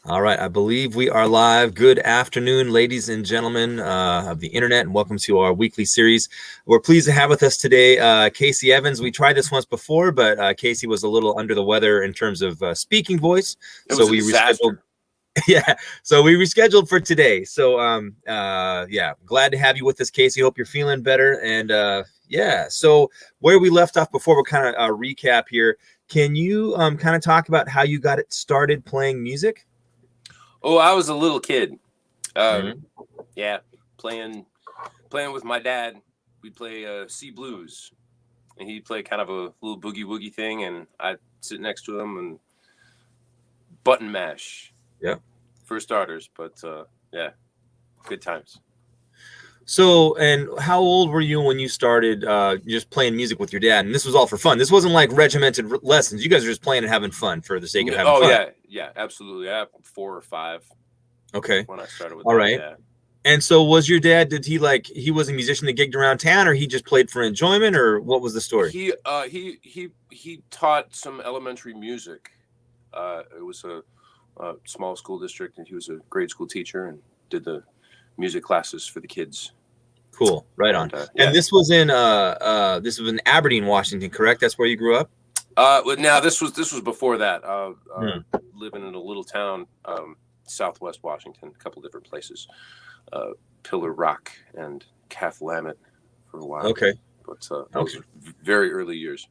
All right, I believe we are live. Good afternoon, ladies and gentlemen of the internet, and welcome to our weekly series. We're pleased to have with us today Kacey Evans. We tried this once before, but Kacey was a little under the weather in terms of speaking voice, It so was a we rescheduled. disaster. Yeah, so we rescheduled for today. So yeah, glad to have you with us, Kacey. Hope you're feeling better. And yeah, so where we left off before, we'll kind of recap here. Can you kind of talk about how you got it started playing music? Oh, I was a little kid. Mhm. Yeah, playing with my dad. We'd play C blues, and he'd play kind of a little boogie woogie thing, and I'd sit next to him and button mash. Yeah. For starters, but yeah, good times. So, and how old were you when you started just playing music with your dad? And this was all for fun. This wasn't like regimented lessons. You guys are just playing and having fun for the sake of having Oh fun. yeah, absolutely. I have 4 or 5. Okay. When I started with All that. right. Yeah. And so was your dad, did he was a musician that gigged around town, or he just played for enjoyment, or what was the story? He taught some elementary music. It was a small school district, and he was a grade school teacher and did the music classes for the kids. Cool. Right on. Yeah. And this was in Aberdeen, Washington, correct? That's where you grew up? Well, now this was before that. Living in a little town, southwest Washington, a couple different places. Pillar Rock and Cathlamet for a while. Okay. But those were very early years.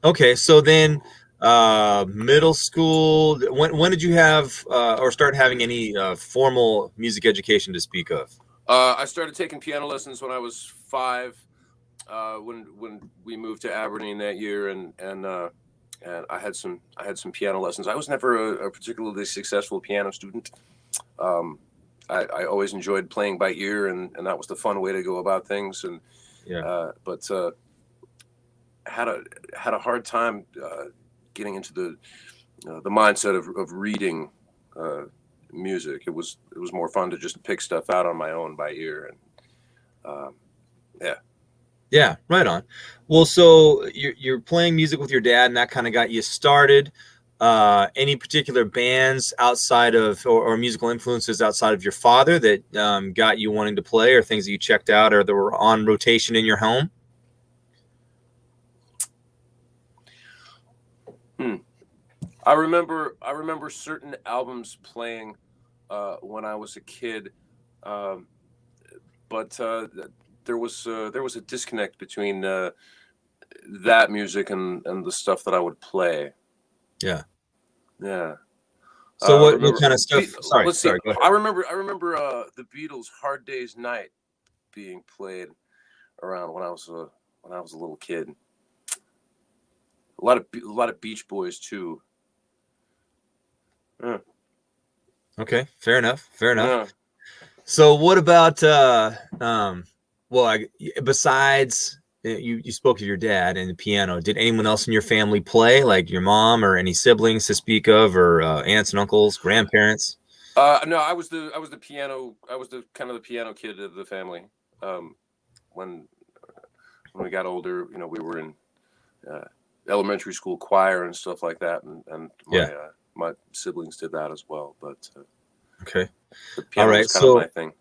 Okay, so then middle school, when did you have or start having any formal music education to speak of? I started taking piano lessons when I was 5. When we moved to Aberdeen that year, and I had some piano lessons. I was never a particularly successful piano student. I always enjoyed playing by ear, and that was the fun way to go about things. And but had a hard time getting into the mindset of reading music. It was more fun to just pick stuff out on my own by ear, and Yeah, right on. Well, so you're playing music with your dad, and that kind of got you started. Any particular bands outside of or musical influences outside of your father that got you wanting to play, or things that you checked out or that were on rotation in your home? I remember certain albums playing when I was a kid, but there was a disconnect between that music and the stuff that I would play. Yeah. Yeah. So what kind of stuff? Let's see. Sorry. Go ahead. I remember the Beatles' "Hard Day's Night" being played around when I was a little kid. A lot of Beach Boys too. Yeah. Okay, fair enough. Yeah. So what about besides you spoke of your dad and the piano, did anyone else in your family play, like your mom or any siblings to speak of, or aunts and uncles, grandparents? No, I was the piano. I was the kind of the piano kid of the family. When we got older, we were in elementary school choir and stuff like that, and my siblings did that as well. But okay, the piano was kind of my thing.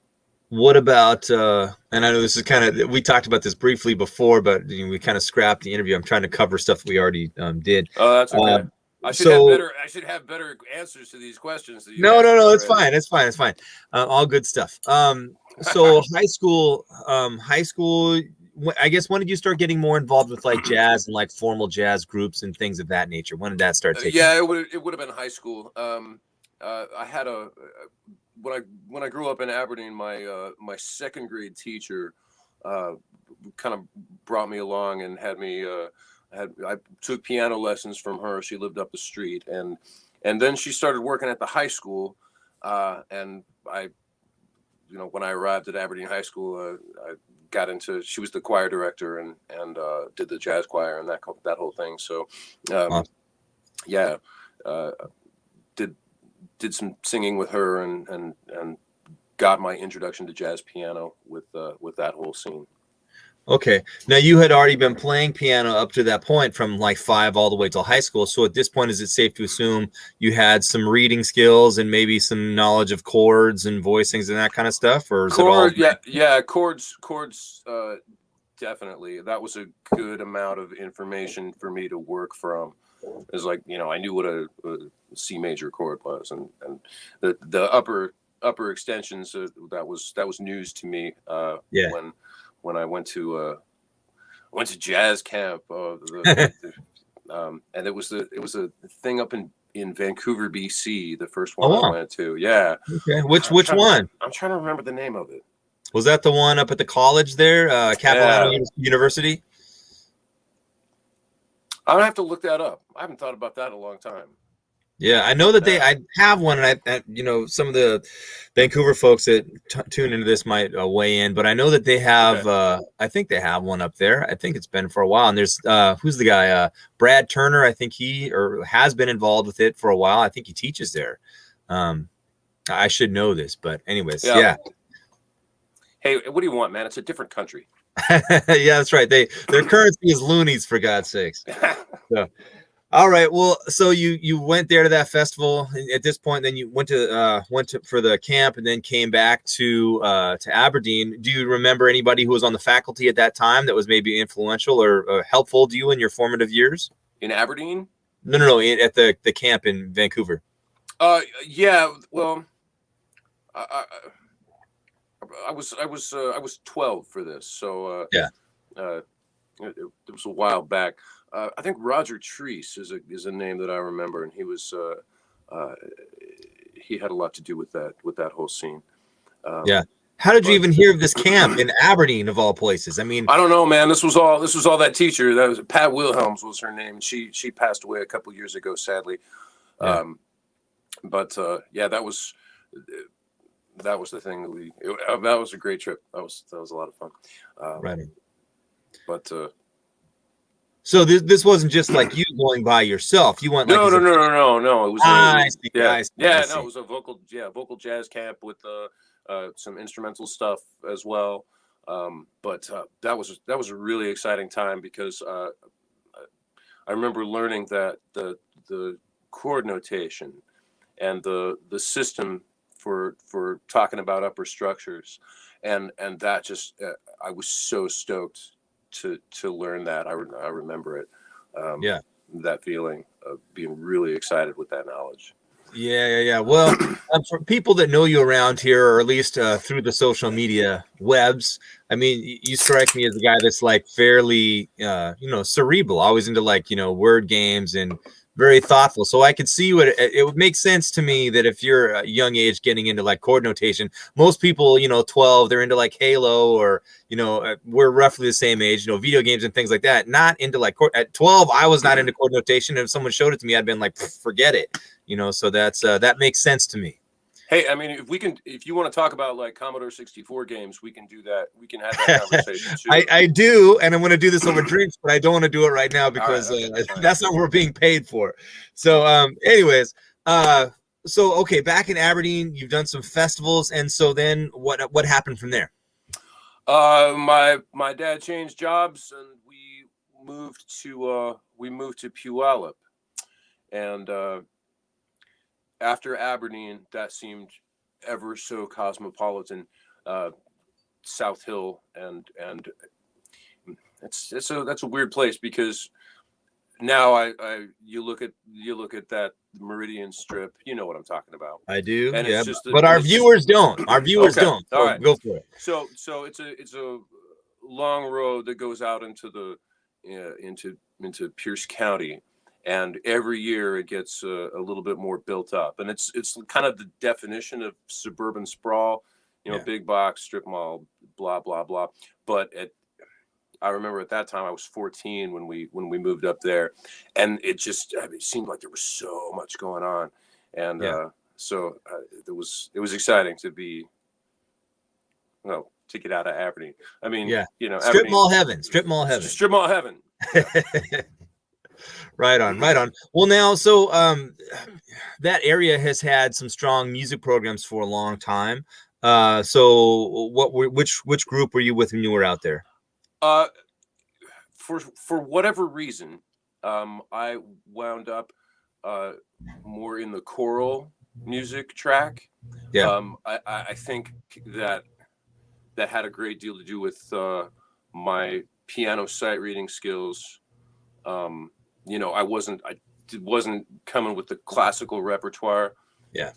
What about and I know this is kind of, we talked about this briefly before, but we kind of scrapped the interview. I'm trying to cover stuff we already did. Oh, that's okay. I should have better answers to these questions. No, it's fine. It's fine. All good stuff. So high school. I guess, when did you start getting more involved with like jazz and like formal jazz groups and things of that nature? When did that start taking? Yeah, it would have been high school. I had when I grew up in Aberdeen, my second grade teacher kind of brought me along and had me. I took piano lessons from her. She lived up the street, and then she started working at the high school. And when I arrived at Aberdeen High School, I got into. She was the choir director and did the jazz choir and that whole thing. So, did some singing with her and got my introduction to jazz piano with that whole scene. Okay. Now you had already been playing piano up to that point from like 5 all the way till high school. So at this point, is it safe to assume you had some reading skills and maybe some knowledge of chords and voicings and that kind of stuff? Or is it all? Yeah, chords, definitely. That was a good amount of information for me to work from. It's like, I knew what a C major chord was, and the upper extensions, that was news to me. Yeah. When I went to jazz camp, and it was a thing up in Vancouver, BC, the first one I went to. Yeah. Okay. Which one? I'm trying to remember the name of it. Was that the one up at the college there, Capilano University? I'm gonna have to look that up. I haven't thought about that in a long time. Yeah, I know that I have one, and I some of the Vancouver folks that tune into this might weigh in, but I know that they have. Okay. I think they have one up there. I think it's been for a while. And there's who's the guy? Brad Turner. I think he has been involved with it for a while. I think he teaches there. I should know this, but anyways, yeah. Hey, what do you want, man? It's a different country. Yeah, that's right. Their currency is loonies, for God's sakes. So. All right. Well, so you went there to that festival. At this point, then you went to for the camp, and then came back to Aberdeen. Do you remember anybody who was on the faculty at that time that was maybe influential or helpful to you in your formative years? In Aberdeen? No. At the camp in Vancouver. Yeah. Well, I was 12 for this, so yeah. It was a while back. I think Roger Treese is a name that I remember, and he was he had a lot to do with that whole scene. Yeah. How did you even hear of this camp in Aberdeen, of all places? I mean, I don't know, man. This was all that teacher. That was Pat Wilhelms was her name. She passed away a couple years ago, sadly. Yeah. Yeah, that was the thing that was a great trip. That was a lot of fun. Right. But so this wasn't just like you going by yourself. You went like no. It was I see. No, it was a vocal jazz camp with some instrumental stuff as well. But that was a really exciting time because I remember learning that the chord notation and the system for talking about upper structures, and that just I was so stoked to learn that. I remember it. That feeling of being really excited with that knowledge. Yeah. Well, for people that know you around here, or at least through the social media webs, I mean, you strike me as a guy that's like fairly, cerebral, always into like, word games and very thoughtful. So I could see it would make sense to me that if you're a young age getting into like chord notation, most people, 12, they're into like Halo or, we're roughly the same age, video games and things like that. Not into like chord. At 12, I was not into chord notation. And if someone showed it to me, I'd been like, forget it. So that makes sense to me. Hey, I mean, if you want to talk about like Commodore 64 games, we can do that. We can have that conversation too. I do, and I'm going to do this over drinks, but I don't want to do it right now because that's not what we're being paid for. So, anyways, okay, back in Aberdeen, you've done some festivals, and so then what happened from there? My dad changed jobs, and we moved to Puyallup, and after Aberdeen, that seemed ever so cosmopolitan. South Hill, and that's a weird place because now you look at that Meridian Strip. You know what I'm talking about. I do, and yeah, but our viewers don't. Our viewers don't. All right, go for it. So it's a long road that goes out into Pierce County. And every year it gets a little bit more built up, and it's kind of the definition of suburban sprawl, big box, strip mall, blah blah blah. But I remember at that time I was 14 when we moved up there, and it seemed like there was so much going on, and it was exciting to get out of Aberdeen. I mean, strip mall heaven. Strip mall heaven. Yeah. Right on. Well, now, so that area has had some strong music programs for a long time. So which group were you with when you were out there? Uh, for whatever reason, I wound up more in the choral music track. Yeah. I think that had a great deal to do with my piano sight reading skills. I wasn't coming with the classical repertoire. Yeah.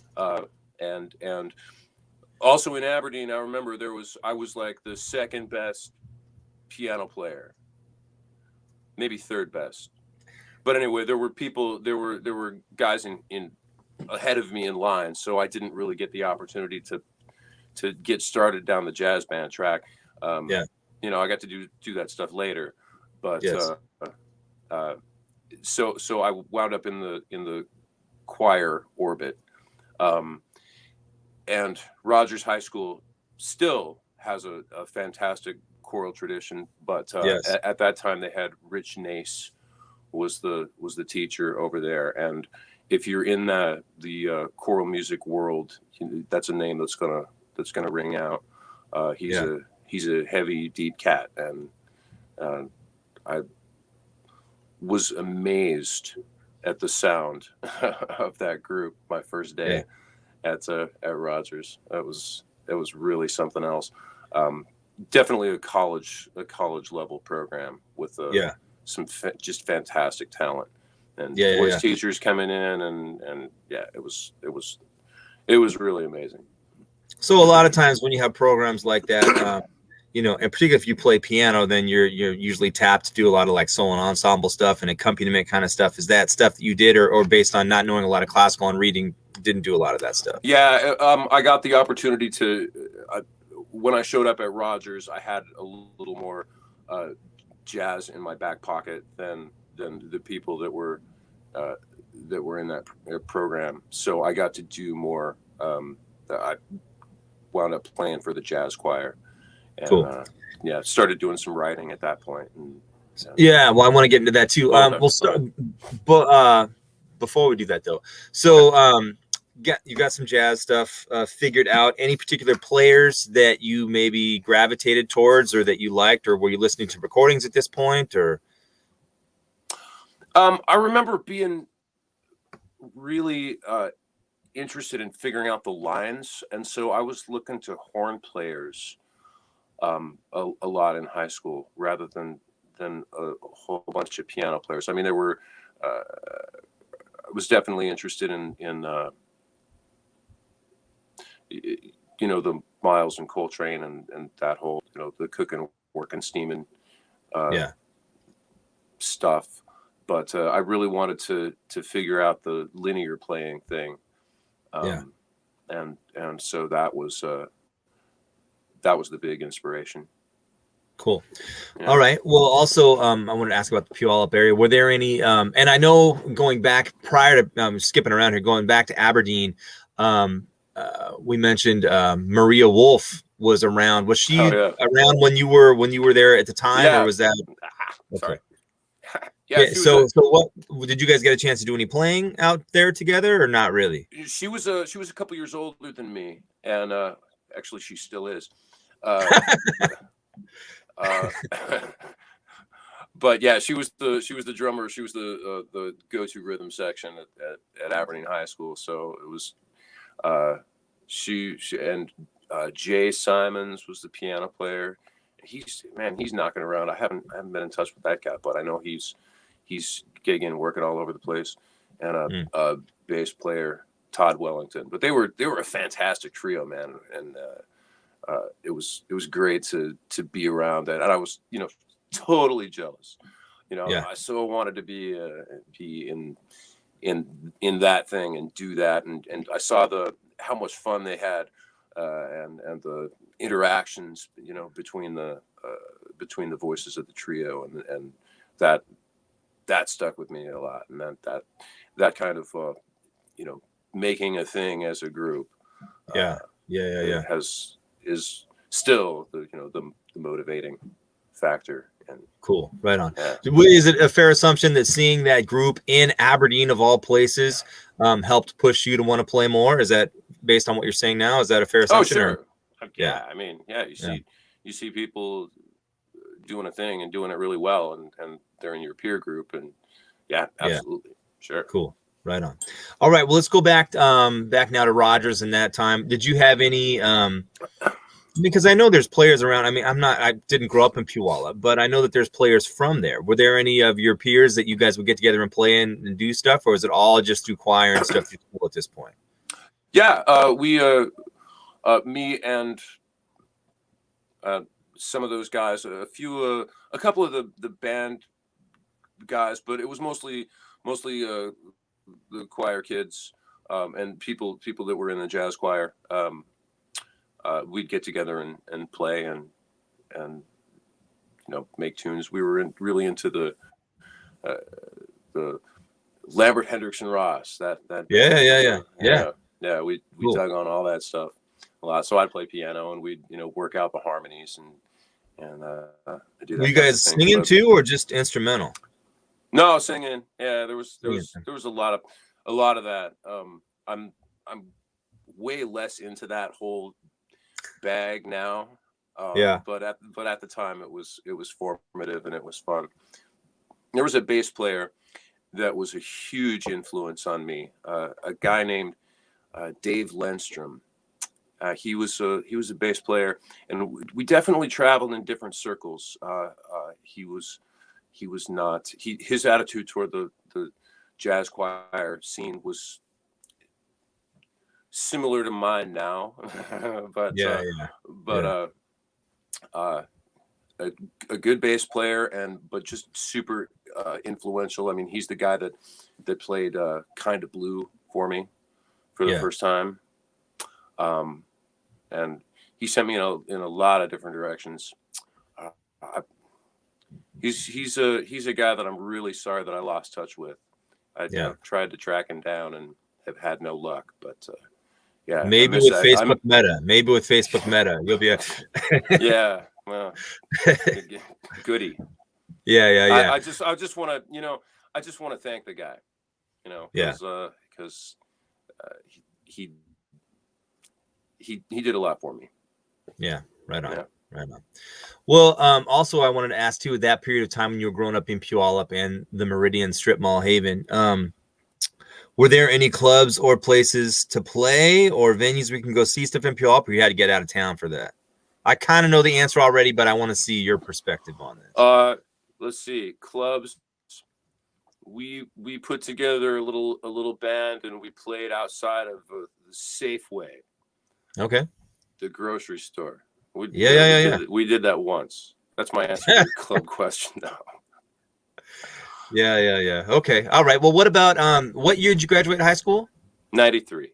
And also in Aberdeen, I remember I was like the second best piano player, maybe third best. But anyway, there were guys in ahead of me in line, so I didn't really get the opportunity to get started down the jazz band track. Yeah. I got to do that stuff later, but Yes. So I wound up in the choir orbit, and Rogers High School still has a fantastic choral tradition, but Yes. at that time they had Rich Nace was the teacher over there, and if you're in the choral music world, that's a name that's gonna ring out. He's a heavy, deep cat, and I was amazed at the sound of that group my first day at Rogers. It was really something else. Definitely a college level program with some just fantastic talent, and voice teachers coming in, and it was really amazing. So a lot of times when you have programs like that, and particularly if you play piano, then you're usually tapped to do a lot of like solo and ensemble stuff and accompaniment kind of stuff. Is that stuff that you did, or based on not knowing a lot of classical and reading, didn't do a lot of that stuff? Yeah, I got the opportunity to. When I showed up at Rogers, I had a little more jazz in my back pocket than the people that were in that program. So I got to do more. I wound up playing for the jazz choir, and cool. Started doing some writing at that point. Well, I want to get into that too. We'll start, but before we do that though, so you got some jazz stuff figured out. Any particular players that you maybe gravitated towards, or that you liked, or were you listening to recordings at this point, or? I remember being really interested in figuring out the lines, and so I was looking to horn players a lot in high school rather than a whole bunch of piano players. I mean, there were I was definitely interested in the Miles and Coltrane and that whole the cooking, working, steaming stuff, but I really wanted to figure out the linear playing thing. And so that was the big inspiration. Cool. All right. Well, also, I wanted to ask about the Puyallup area. Were there any, and I know going back prior to skipping around here, going back to Aberdeen, we mentioned Maria Wolf was around. Was she around when you were there at the time, or was that? Sorry. So what did you guys get a chance to do any playing out there together, or not really? She was a couple years older than me, and actually she still is. But yeah, she was the drummer. She was the go-to rhythm section at Aberdeen High School. So it was she and Jay Simons was the piano player. He's knocking around. I haven't been in touch with that guy, but I know he's gigging, working all over the place. And a bass player, Todd Wellington. But they were a fantastic trio, man. And it was great to be around that. And I was totally jealous. I so wanted to be in that thing and do that. And I saw how much fun they had, and the interactions between the voices of the trio, and that stuck with me a lot. And that kind of making a thing as a group is still the motivating factor. And cool, right on. Is it a fair assumption that seeing that group in Aberdeen of all places helped push you to want to play more? Is that based on what you're saying now? Is that a fair assumption? Oh, sure. I mean, you see people doing a thing and doing it really well, and they're in your peer group, and yeah, absolutely, sure. Cool. Right on. All right. Well, let's go back now to Rogers and that time. Did you have any because I know there's players around. I mean, I didn't grow up in Puyallup, but I know that there's players from there. Were there any of your peers that you guys would get together and play and do stuff, or is it all just through choir and stuff through school at this point? Yeah, me and some of those guys, a couple of the band guys, but it was mostly the choir kids, and people that were in the jazz choir. We'd get together and play and make tunes. We were really into the Lambert, Hendricks, and Ross. That we cool. dug on all that stuff a lot. So I'd play piano and we'd work out the harmonies and I do that. Were you guys singing too, or just instrumental? No, singing. Yeah, there was a lot of that. I'm way less into that whole bag now. But at the time it was formative and it was fun. There was a bass player that was a huge influence on me. A guy named Dave Lenstrom. He was a bass player, and we definitely traveled in different circles. His attitude toward the jazz choir scene was similar to mine now, but a good bass player but just super influential. I mean, he's the guy that played Kind of Blue for me for the first time, and he sent me in a lot of different directions. He's a guy that I'm really sorry that I lost touch with. I tried to track him down and have had no luck, but maybe with Facebook Meta, you'll be yeah, well, goody. Yeah. I just want to thank the guy, because he did a lot for me. Yeah, right on. Yeah. Right on. Well, also I wanted to ask too, that period of time when you were growing up in Puyallup and the Meridian Strip Mall Haven, were there any clubs or places to play or venues we can go see stuff in Puyallup, or you had to get out of town for that? I kind of know the answer already, but I want to see your perspective on this. Let's see. Clubs. We put together a little band and we played outside of the Safeway. Okay. The grocery store. We did that once. That's my answer to your club question now. Yeah. Okay. All right. Well, what about what year did you graduate high school? 93.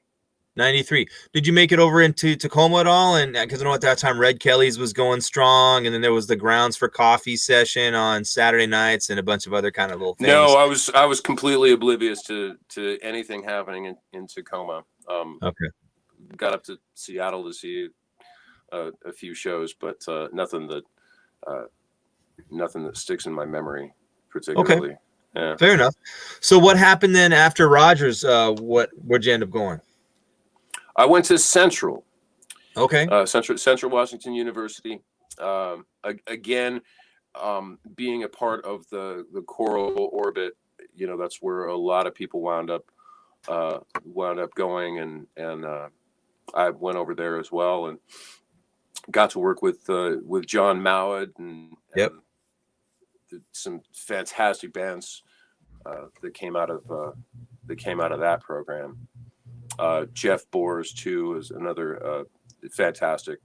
93. Did you make it over into Tacoma at all? And because I know at that time Red Kelly's was going strong, and then there was the Grounds for Coffee session on Saturday nights and a bunch of other kind of little things. No, I was completely oblivious to anything happening in Tacoma. Okay. Got up to Seattle to see a few shows, but nothing that sticks in my memory particularly. Okay. Yeah. Fair enough. So what happened then after Rogers? Where'd you end up going? I went to Central. Okay. Central Washington University. Again, being a part of the choral orbit, that's where a lot of people wound up going, and I went over there as well and got to work with John Mowat and some fantastic bands that came out of that program. Jeff Bors too is another fantastic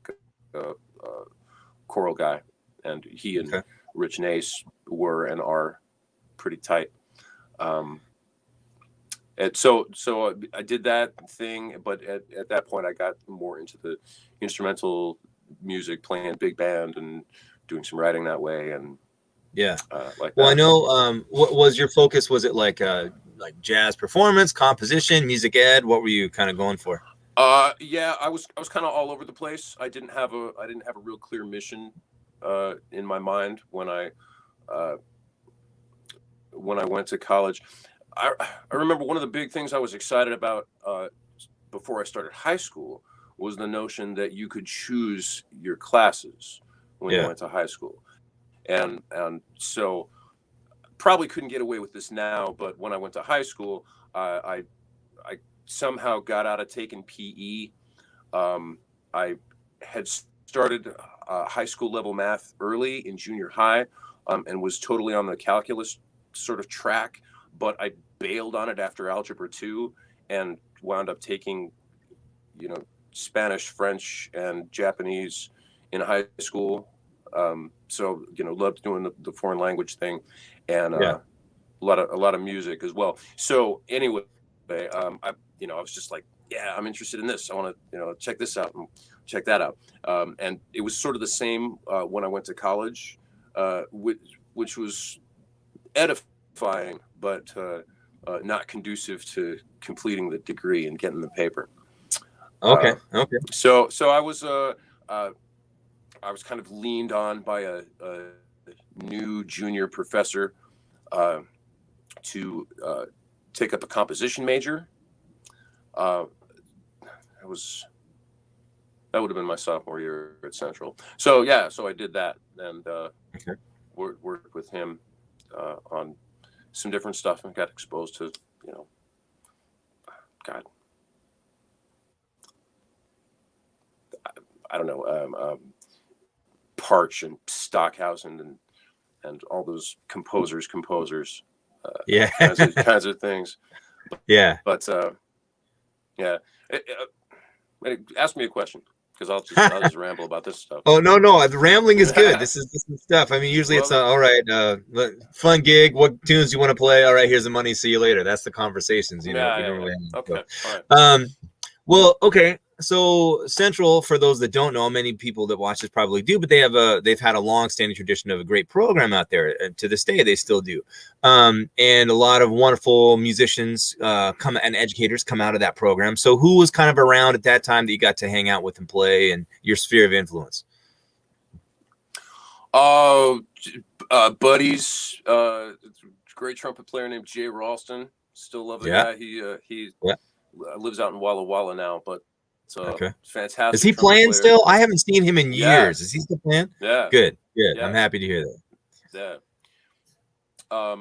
choral guy, and he and Rich Nace were and are pretty tight. And so I did that thing, but at that point I got more into the instrumental music, playing big band and doing some writing that way. And I know. What was your focus? Was it like jazz performance, composition, music ed? What were you kind of going for? I was kind of all over the place. I didn't have a real clear mission in my mind when I went to college. I remember one of the big things I was excited about before I started high school was the notion that you could choose your classes when you went to high school. and so probably couldn't get away with this now, but when I went to high school, I somehow got out of taking PE. I had started high school level math early in junior high, and was totally on the calculus sort of track, but I bailed on it after algebra 2 and wound up taking, Spanish, French, and Japanese in high school. So, loved doing the foreign language thing, and a lot of music as well. So anyway, I was just like, yeah, I'm interested in this. I want to, check this out and check that out. And it was sort of the same when I went to college, which was edifying, but not conducive to completing the degree and getting the paper. Okay. So I was kind of leaned on by a new junior professor to take up a composition major. That would have been my sophomore year at Central. So I did that and worked with him on some different stuff and got exposed to, God, I don't know, Parch and Stockhausen and all those composers, kinds of things. But ask me a question, because I'll just ramble about this stuff. Oh no, the rambling is good. This is stuff. I mean, usually it's all right. Fun gig. What tunes do you want to play? All right, here's the money. See you later. That's the conversations. You know. Really okay. So. All right. Well, okay. So Central, for those that don't know, many people that watch this probably do, but they've had a long-standing tradition of a great program out there. To this day, they still do, and a lot of wonderful musicians and educators come out of that program. So who was kind of around at that time that you got to hang out with and play, and your sphere of influence? Buddies, great trumpet player named Jay Ralston. Still love the guy. He lives out in Walla Walla now, but fantastic. Is he playing player. Still? I haven't seen him in years. Is he still playing? Yeah. Good. Yeah. I'm happy to hear that. Yeah.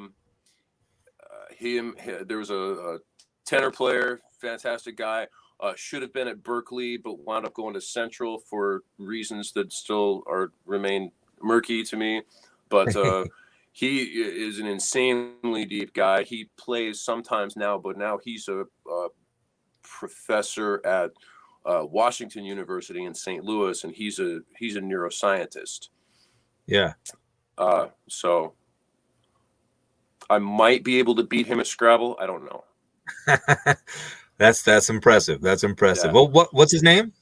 There was a tenor player, fantastic guy. Should have been at Berkeley, but wound up going to Central for reasons that still remain murky to me. But he is an insanely deep guy. He plays sometimes now, but now he's a professor at Washington University in St. Louis, and he's a neuroscientist. Yeah. So I might be able to beat him at Scrabble. I don't know. That's impressive. That's impressive. Yeah. Well, what's his name?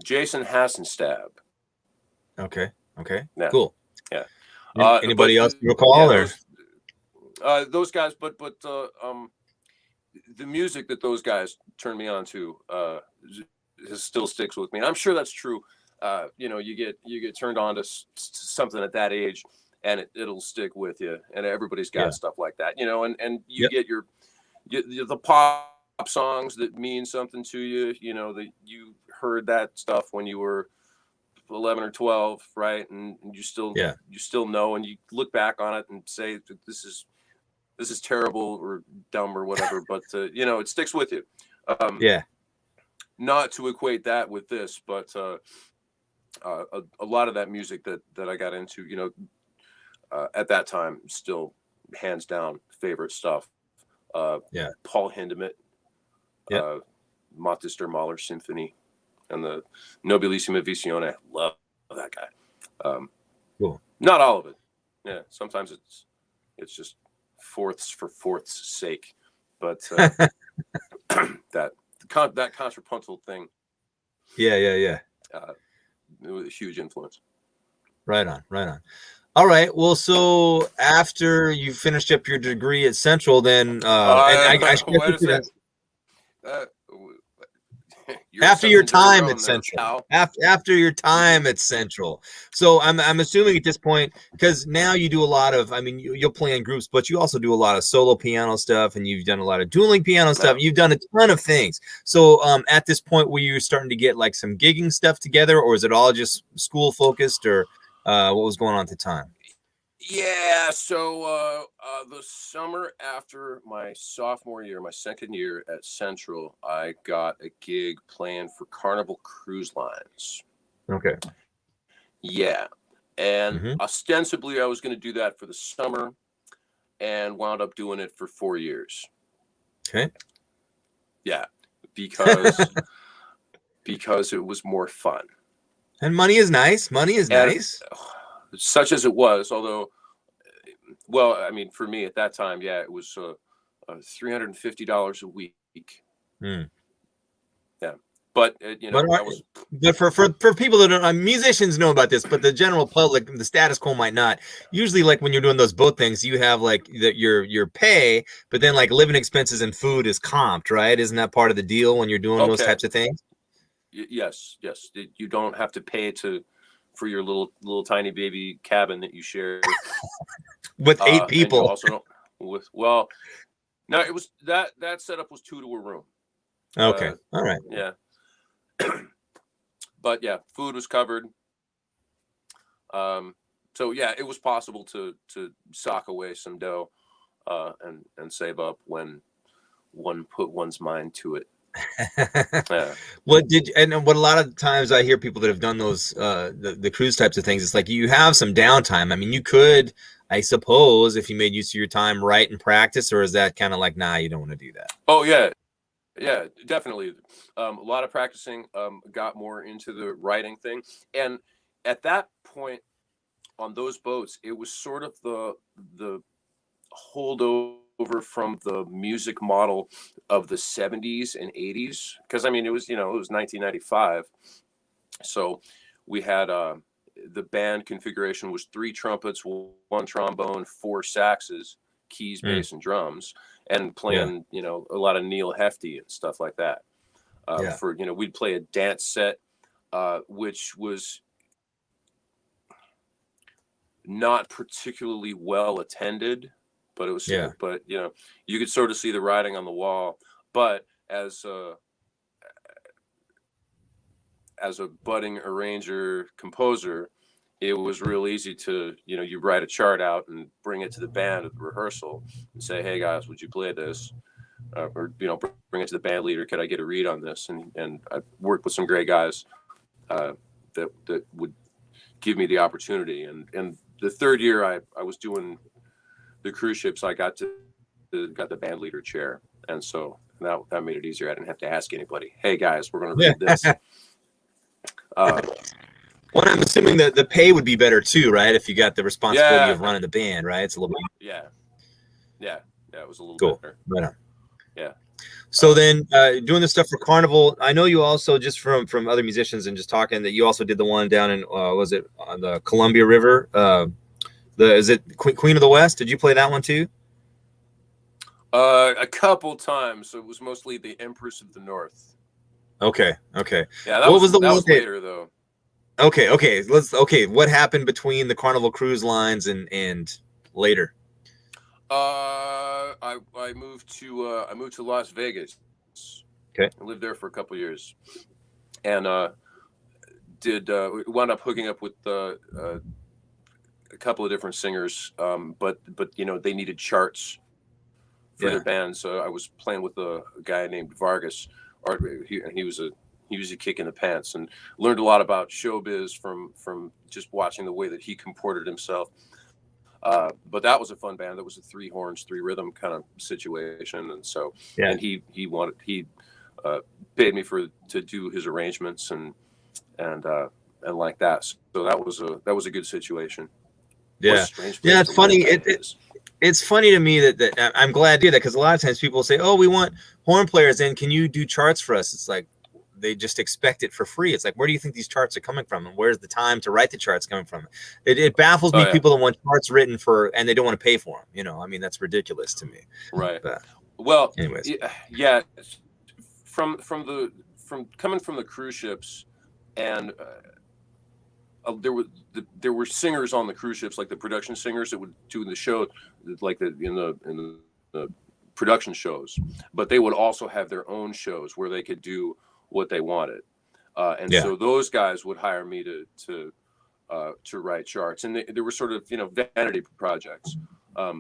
Jason Hassenstab. Okay. Yeah. Cool. Yeah. Anybody else recall those guys? But the music that those guys turned me on to still sticks with me. And I'm sure that's true. You get turned on to something at that age, and it'll stick with you. And everybody's got stuff like that, and you get the pop songs that mean something to you. That you heard that stuff when you were 11 or 12, right? And you still know, and you look back on it and say, this is terrible or dumb or whatever, but it sticks with you. Not to equate that with this, but a lot of that music that I got into, at that time, still hands down favorite stuff. Paul Hindemith, Mathis der Mahler Symphony, and the Nobilissima Visione. Love that guy. Cool. Not all of it. Yeah, sometimes it's just fourths for fourth's sake, but that contrapuntal thing. Yeah. It was a huge influence. Right on. All right. Well, so after you finished up your degree at Central, then after your time at Central. After your time at Central. So I'm assuming at this point, because now you do a lot of, you'll play in groups, but you also do a lot of solo piano stuff, and you've done a lot of dueling piano stuff. You've done a ton of things. So at this point, were you starting to get like some gigging stuff together, or is it all just school focused, or what was going on at the time? Yeah, so the summer after my sophomore year, my second year at Central, I got a gig playing for Carnival Cruise Lines. Okay. Yeah, and Mm-hmm. ostensibly I was going to do that for the summer, and wound up doing it for 4 years. Okay. Yeah, because because it was more fun. And money is nice. Money is And nice. such as it was, although, well, I mean, for me at that time, yeah, it was $350 a week. Mm. Yeah, but you know, that was. But for people that don't, musicians know about this, but the general public, the status quo might not. Usually, like when you're doing those boat things, you have like your pay, but then like living expenses and food is comped, right? Isn't that part of the deal when you're doing those types of things? Yes. You don't have to pay for your little tiny baby cabin that you share with 8 people. And you also don't, well, no, it was that setup was 2 to a room. Okay, all right. Yeah, but yeah, food was covered. So yeah, it was possible to sock away some dough, and save up when one put one's mind to it. Yeah. What a lot of times I hear people that have done those the cruise types of things, it's like you have some downtime. I mean, you could, I suppose, if you made use of your time, write and practice, or is that kind of like, nah, you don't want to do that? Oh yeah, definitely. A lot of practicing, got more into the writing thing, and at that point on those boats, it was sort of the holdover from the music model of the 70s and 80s, because I mean, it was 1995, so we had the band configuration was 3 trumpets, 1 trombone, 4 saxes, keys, bass, and drums, and playing a lot of Neil Hefti and stuff like that. For we'd play a dance set, which was not particularly well attended, but it was, but you could sort of see the writing on the wall. But as a budding arranger composer, it was real easy to, you write a chart out and bring it to the band at the rehearsal and say, hey guys, would you play this? Or bring it to the band leader. Could I get a read on this? And I worked with some great guys that would give me the opportunity. And the third year I was doing the cruise ships, I got the band leader chair, and so that made it easier. I didn't have to ask anybody. Hey guys, we're going to read this. Well, I'm assuming that the pay would be better too, right? If you got the responsibility of running the band, right? It's a little bit. Yeah, it was a little better. Right on. Yeah. So then, doing this stuff for Carnival, I know you also, just from other musicians and just talking, that you also did the one down in was it on the Columbia River? Is it Queen of the West? Did you play that one too? A couple times. It was mostly the Empress of the North. Okay. Yeah, that was later though. Okay. What happened between the Carnival Cruise Lines and later? I moved to Las Vegas. Okay. I lived there for a couple of years, and wound up hooking up with a couple of different singers. But they needed charts for their band, so I was playing with a guy named Vargas. He was a kick in the pants, and learned a lot about showbiz from just watching the way that he comported himself. But that was a fun band. That was a 3 horns, 3 rhythm kind of situation, and so and he paid me to do his arrangements and like that. So that was a good situation. Yeah, it's funny. It's funny to me that I'm glad to do that, because a lot of times people say, "Oh, we want horn players in. Can you do charts for us?" It's like they just expect it for free. It's like, where do you think these charts are coming from, and where's the time to write the charts coming from? It baffles me, people that want charts written and they don't want to pay for them. I mean, that's ridiculous to me. Right. But, well, anyways, yeah, from coming from the cruise ships, and there were singers on the cruise ships, like the production singers that would do the show, like in the production shows, but they would also have their own shows where they could do what they wanted, and so those guys would hire me to to write charts, and they were sort of, you know, vanity projects.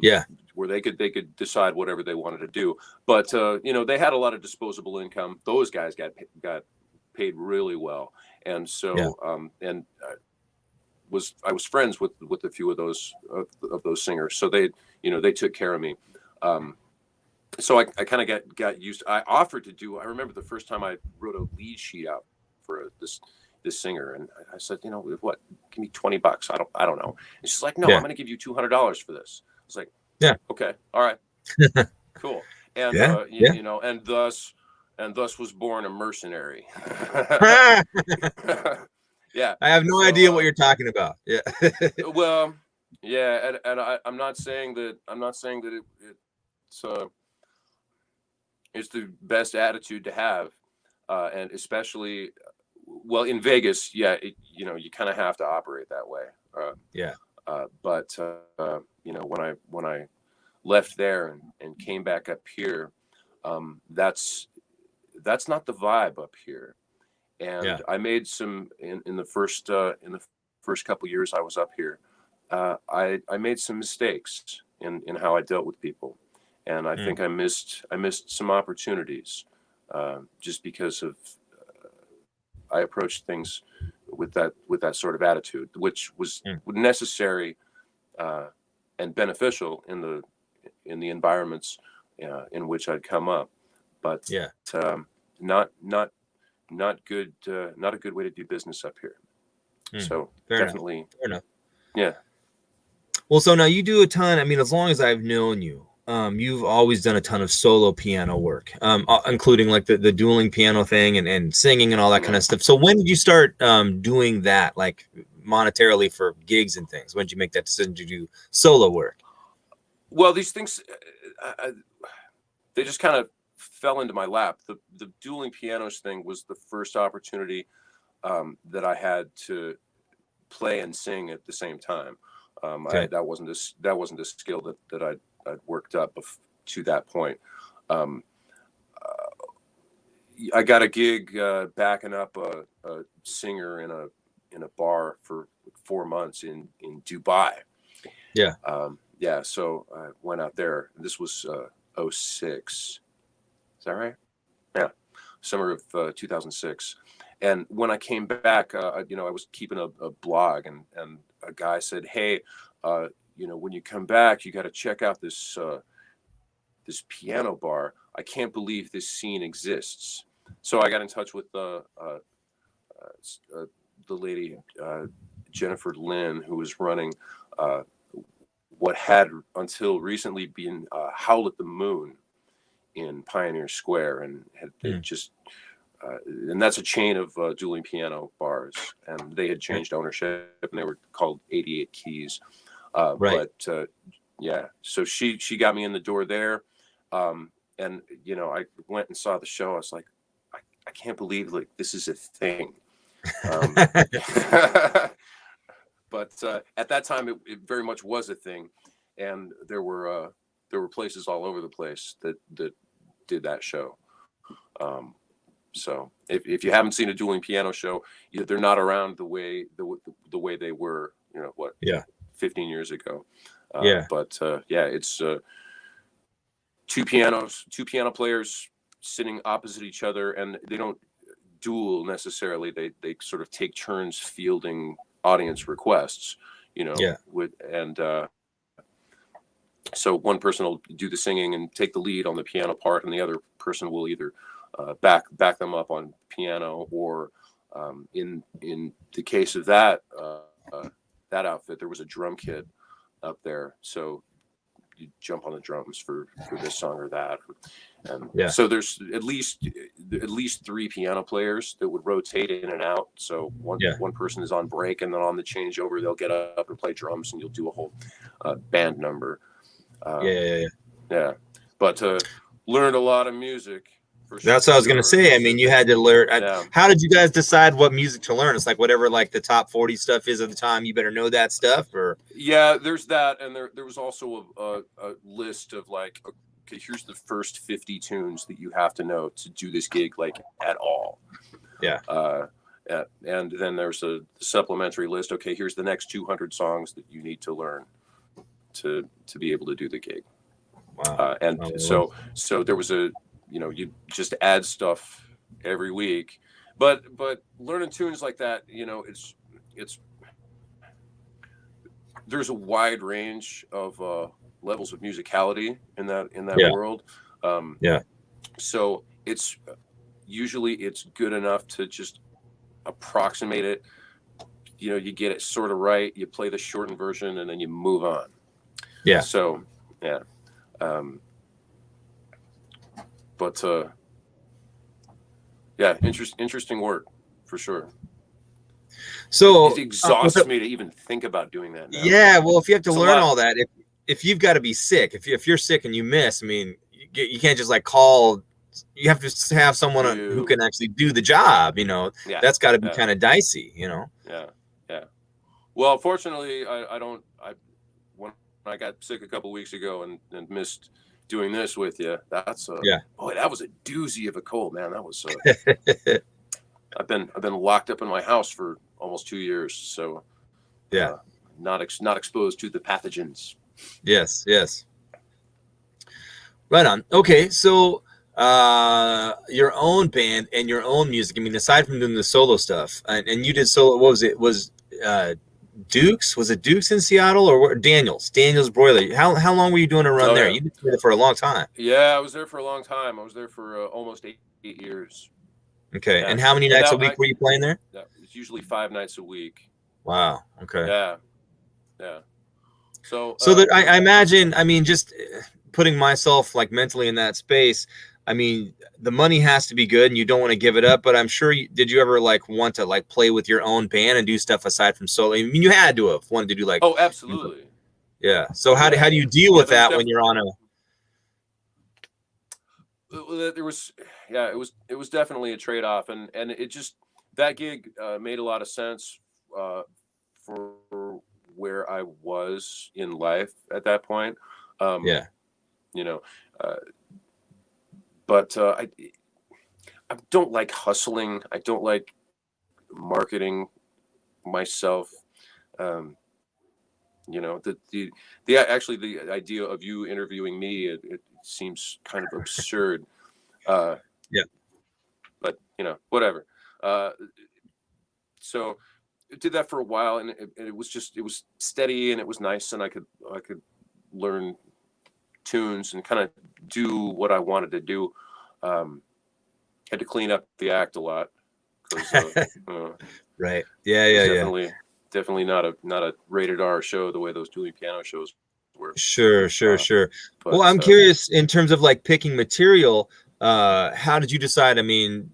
Yeah. Where they could decide whatever they wanted to do, but you know, they had a lot of disposable income. Those guys got paid really well, and so I was friends with a few of those singers, so they, you know, they took care of me. So I kind of got used. I offered to do. I remember the first time I wrote a lead sheet out for this singer, and I said, you know, what? Give me $20. I don't know. And she's like, no, I'm going to give you $200 for this. I was like, yeah, okay, all right, cool. And you know, and thus was born a mercenary. Yeah, I have no idea what you're talking about. Yeah. Well, yeah, and I'm not saying that it's the best attitude to have, and especially, well, in Vegas, yeah, you know, you kind of have to operate that way. Yeah. But you know, when I left there and came back up here, that's not the vibe up here. And I made some in the first couple years I was up here. I made some mistakes in how I dealt with people, and I think I missed some opportunities just because of I approached things with that sort of attitude, which was necessary and beneficial in the environments in which I'd come up, but not good, not a good way to do business up here. So definitely, fair enough. Yeah. Well, so now you do a ton. I mean, as long as I've known you, you've always done a ton of solo piano work, including like the dueling piano thing and singing and all that kind of stuff. So when did you start doing that, like monetarily for gigs and things? When did you make that decision to do solo work? Well, these things, they just kind of fell into my lap. The dueling pianos thing was the first opportunity that I had to play and sing at the same time. That wasn't a skill that I'd worked up to that point. I got a gig backing up a singer in a bar for 4 months in Dubai. Yeah. So I went out there. This was 06. Is that right? Yeah. Summer of 2006. And when I came back, you know, I was keeping a blog, and a guy said, hey, you know, when you come back, you got to check out this piano bar. I can't believe this scene exists. So I got in touch with the lady, Jennifer Lynn, who was running what had until recently been Howl at the Moon in Pioneer Square, and had just and that's a chain of dueling piano bars, and they had changed ownership, and they were called 88 Keys. But yeah, so she got me in the door there, and you know, I went and saw the show. I was like, I can't believe like this is a thing. But at that time, it very much was a thing, and there were places all over the place that did that show. So if you haven't seen a dueling piano show, they're not around the way they were, you know, 15 years ago. But it's two piano players sitting opposite each other, and they don't duel necessarily. They sort of take turns fielding audience requests, you know. So one person will do the singing and take the lead on the piano part, and the other person will either back them up on piano, or in the case of that outfit, there was a drum kit up there, so you jump on the drums for this song or that, and so there's at least 3 piano players that would rotate in and out. So one person is on break, and then on the changeover they'll get up and play drums, and you'll do a whole band number. But learned a lot of music. That's what I was going to say. I mean, you had to learn. How did you guys decide what music to learn? It's like whatever like the top 40 stuff is at the time, you better know that stuff, or? Yeah, there's that. And there was also a list of like, okay, here's the first 50 tunes that you have to know to do this gig, like at all. And then there's a supplementary list. Okay, here's the next 200 songs that you need to learn to be able to do the gig. Wow. So there was you just add stuff every week, but learning tunes like that, it's there's a wide range of levels of musicality in that world. So it's good enough to just approximate it. You get it sort of right, you play the shortened version, and then you move on. So interesting work for sure. So it exhausts me to even think about doing that now. Yeah, well, if you have to learn all that, if you've got to be sick, if you're sick and you miss, I mean, you can't just like call. You have to have someone who can actually do the job. That's got to be kind of dicey. Yeah. Well, fortunately, when I got sick a couple weeks ago and missed doing this with you, that's boy, that was a doozy of a cold, man. That was I've been locked up in my house for almost 2 years, so not exposed to the pathogens. Yes Right on. Okay, so your own band and your own music, I mean, aside from doing the solo stuff, and you did solo, what was it? Was Dukes? Was it Dukes in Seattle or Daniels Broiler? How long were you doing a run there? You did it for a long time. Yeah, I was there for a long time. I was there for almost 8 years. Okay, and how many nights a week were you playing there? It's usually 5 nights a week. Wow. Okay. Yeah. So that I imagine, I mean, just putting myself like mentally in that space, I mean, the money has to be good and you don't want to give it up, but I'm sure did you ever like want to like play with your own band and do stuff aside from solo? I mean, you had to have wanted to do like. Oh, absolutely. Yeah. So how do you deal with that when you're on a? It was definitely a trade-off, and it just, that gig made a lot of sense for where I was in life at that point. But I don't like hustling. I don't like marketing myself. The idea of you interviewing me, it seems kind of absurd. But whatever. So I did that for a while, and it was steady and it was nice, and I could learn tunes and kind of do what I wanted to do. Had to clean up the act a lot. Right. Definitely not a rated R show the way those dueling piano shows were. Sure. But, well, I'm curious in terms of like picking material. How did you decide? I mean,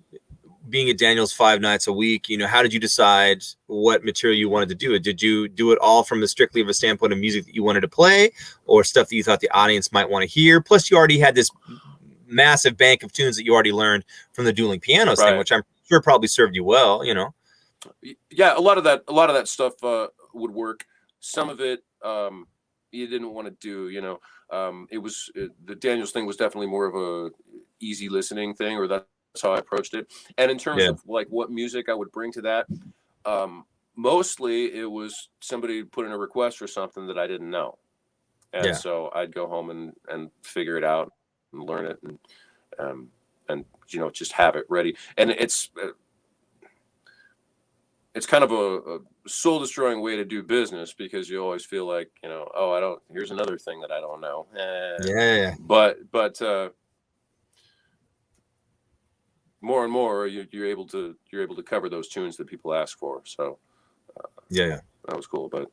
being at Daniels 5 nights a week, how did you decide what material you wanted to do? Did you do it all from strictly of a standpoint of music that you wanted to play, or stuff that you thought the audience might want to hear? Plus, you already had this massive bank of tunes that you already learned from the dueling pianos thing, which I'm sure probably served you well. Yeah, a lot of that stuff would work. Some of it you didn't want to do. It was the Daniels thing was definitely more of a easy listening thing, or that's how I approached it. And in terms of like what music I would bring to that, mostly it was somebody put in a request for something that I didn't know, and so I'd go home and figure it out and learn it, and just have it ready. And it's kind of a soul destroying way to do business, because you always feel like, here's another thing that I don't know. But more and more you're able to cover those tunes that people ask for. So that was cool. But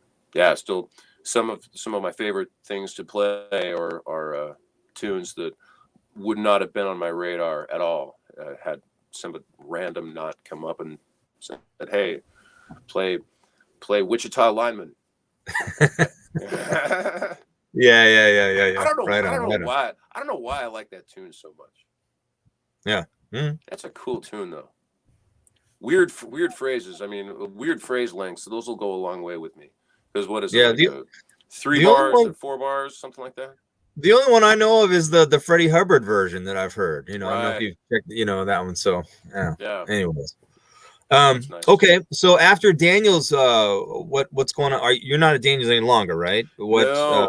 still some of my favorite things to play are tunes that would not have been on my radar at all. Had some random not come up and said, "Hey, play Wichita Lineman." Yeah. I don't know why I like that tune so much. Yeah. Mm-hmm. That's a cool tune, though. Weird phrases. I mean, weird phrase lengths. So those will go a long way with me. Because what is it? Like 3 bars and 4 bars, something like that. The only one I know of is the Freddie Hubbard version that I've heard. I don't know if you've checked, that one. So yeah. Anyways, That's nice. Okay, so after Daniels, what's going on? You're not at Daniels any longer, right? No.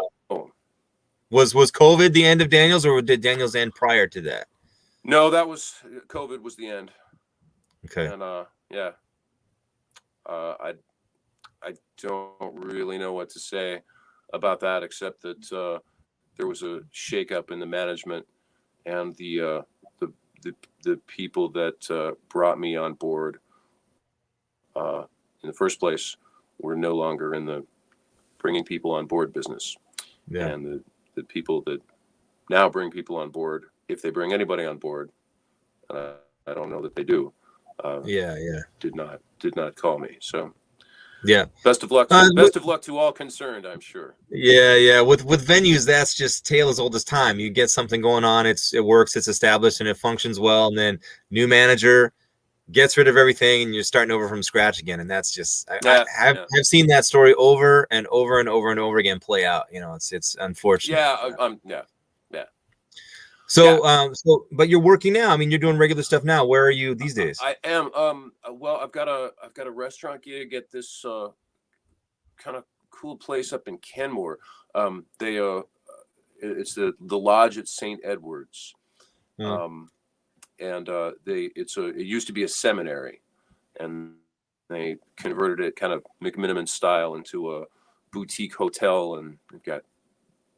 Was COVID the end of Daniels, or did Daniels end prior to that? No, that was COVID was the end. Okay. And yeah, I don't really know what to say about that, except that there was a shakeup in the management, and the people that brought me on board in the first place were no longer in the bringing people on board business. Yeah. And the people that now bring people on board, if they bring anybody on board, I don't know that they do. Yeah. Did not call me. So yeah. Best of luck. Best of luck to all concerned, I'm sure. Yeah. With venues, that's just tale as old as time. You get something going on, it works, it's established, and it functions well, and then new manager gets rid of everything, and you're starting over from scratch again. And that's just I've seen that story over and over and over and over again play out. You know, it's unfortunate. Yeah. So, but you're working now. I mean, you're doing regular stuff now. Where are you these days? I am. Well, I've got a restaurant gig at this kind of cool place up in Kenmore. It's the lodge at St. Edward's. And it used to be a seminary, and they converted it kind of McMiniman style into a boutique hotel, and they've got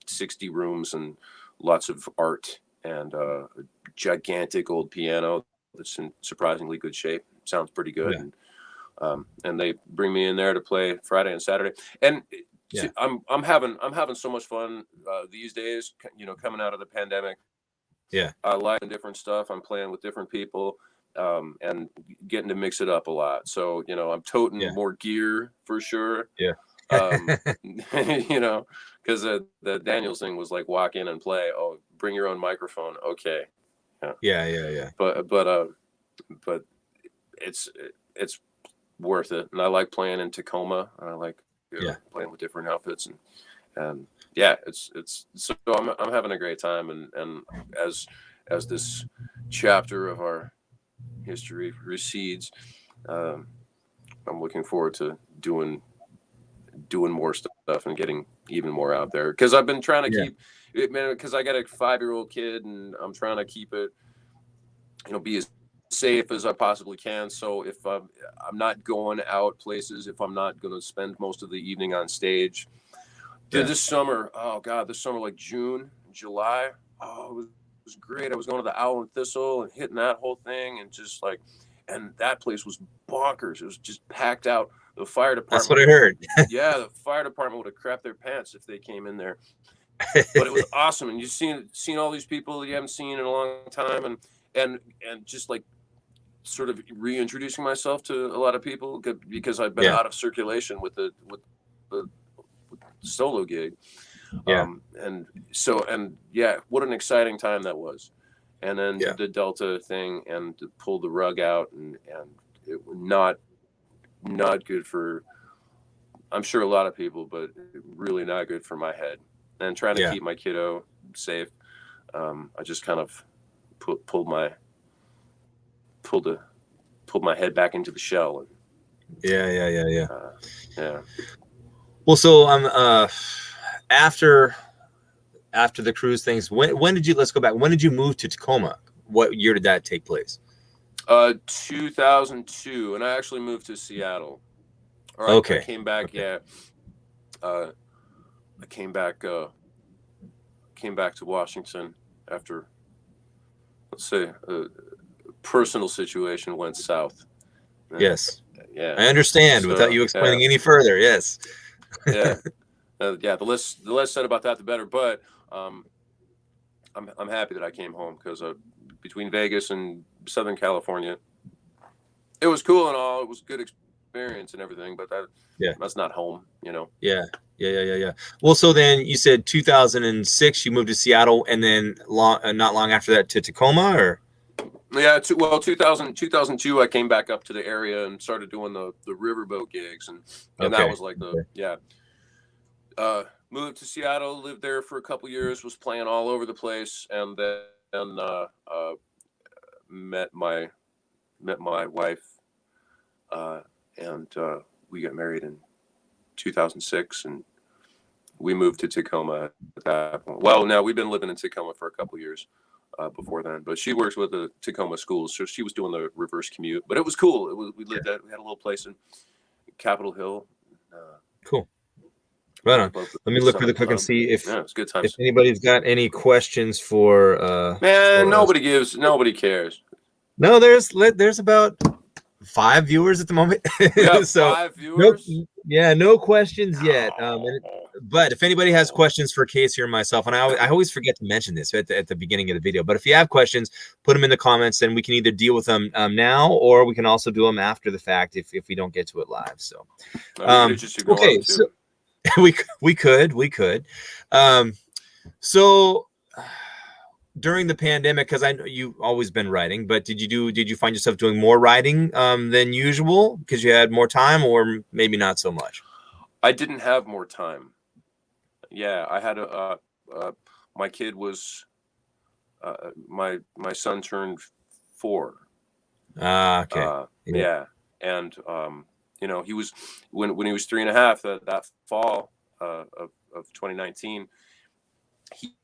60 rooms and lots of art and a gigantic old piano that's in surprisingly good shape. Sounds pretty good. Yeah. And they bring me in there to play Friday and Saturday. And I'm having so much fun these days, you know, coming out of the pandemic. Yeah. I like different stuff. I'm playing with different people and getting to mix it up a lot. So, you know, I'm toting more gear for sure. Yeah. You know, because the Daniels thing was like walk in and play. Oh, bring your own microphone. Okay. Yeah. But it's worth it, and I like playing in Tacoma. I like playing with different outfits, and it's so I'm having a great time, and as this chapter of our history recedes, I'm looking forward to doing more stuff and getting even more out there, because I've been trying to keep it, man, because I got a 5-year-old kid, and I'm trying to keep it, you know, be as safe as I possibly can. So if I'm not going out places, if I'm not going to spend most of the evening on stage, this summer, like June, July, it was great. I was going to the Owl and Thistle and hitting that whole thing, and just like, and that place was bonkers. It was just packed out. The fire department. That's what I heard. Yeah, the fire department would have crapped their pants if they came in there. But it was awesome, and you've seen all these people that you haven't seen in a long time, and just like sort of reintroducing myself to a lot of people, because I've been out of circulation with the solo gig. And what an exciting time that was. And then the Delta thing, and to pull the rug out, and it was not good for, I'm sure, a lot of people, but really not good for my head, and trying to keep my kiddo safe. I just kind of pulled my head back into the shell. And, yeah. Well, so after the cruise things, when did you, let's go back, when did you move to Tacoma? What year did that take place? 2002, and I actually moved to Seattle. Okay. I came back. Okay. I came back to Washington after, let's say, a personal situation went south. Yes. Yeah. I understand, so, without you explaining any further. Yes. The less said about that, the better. But I'm happy that I came home, because between Vegas and Southern California, it was cool and all. It was a good experience and everything, but that's not home, you know. Yeah. Well, so then you said 2006 you moved to Seattle, and then not long after that to Tacoma, or? Yeah, 2002 I came back up to the area and started doing the riverboat gigs, and that was like moved to Seattle, lived there for a couple years, was playing all over the place, and then met my wife and we got married in 2006, and we moved to Tacoma at that point. Well, now we've been living in Tacoma for a couple of years before then, but she works with the Tacoma schools, so she was doing the reverse commute. But it was cool. We lived at, we had a little place in Capitol Hill. Cool. Right on. Let me look really quick and see if it's good times. If anybody's got any questions for man, for nobody cares. No, there's about 5 viewers at the moment. So 5 viewers. No questions yet. But if anybody has questions for Kacey or myself, and I always forget to mention this at the beginning of the video, but if you have questions, put them in the comments, and we can either deal with them now, or we can also do them after the fact if we don't get to it live. So okay, so we could. So during the pandemic, because I know you've always been writing, but did you find yourself doing more writing than usual because you had more time, or maybe not so much? I didn't have more time. Yeah, I had my kid was my son turned 4. Okay. Yeah, and he was when he was 3.5 that fall of 2019.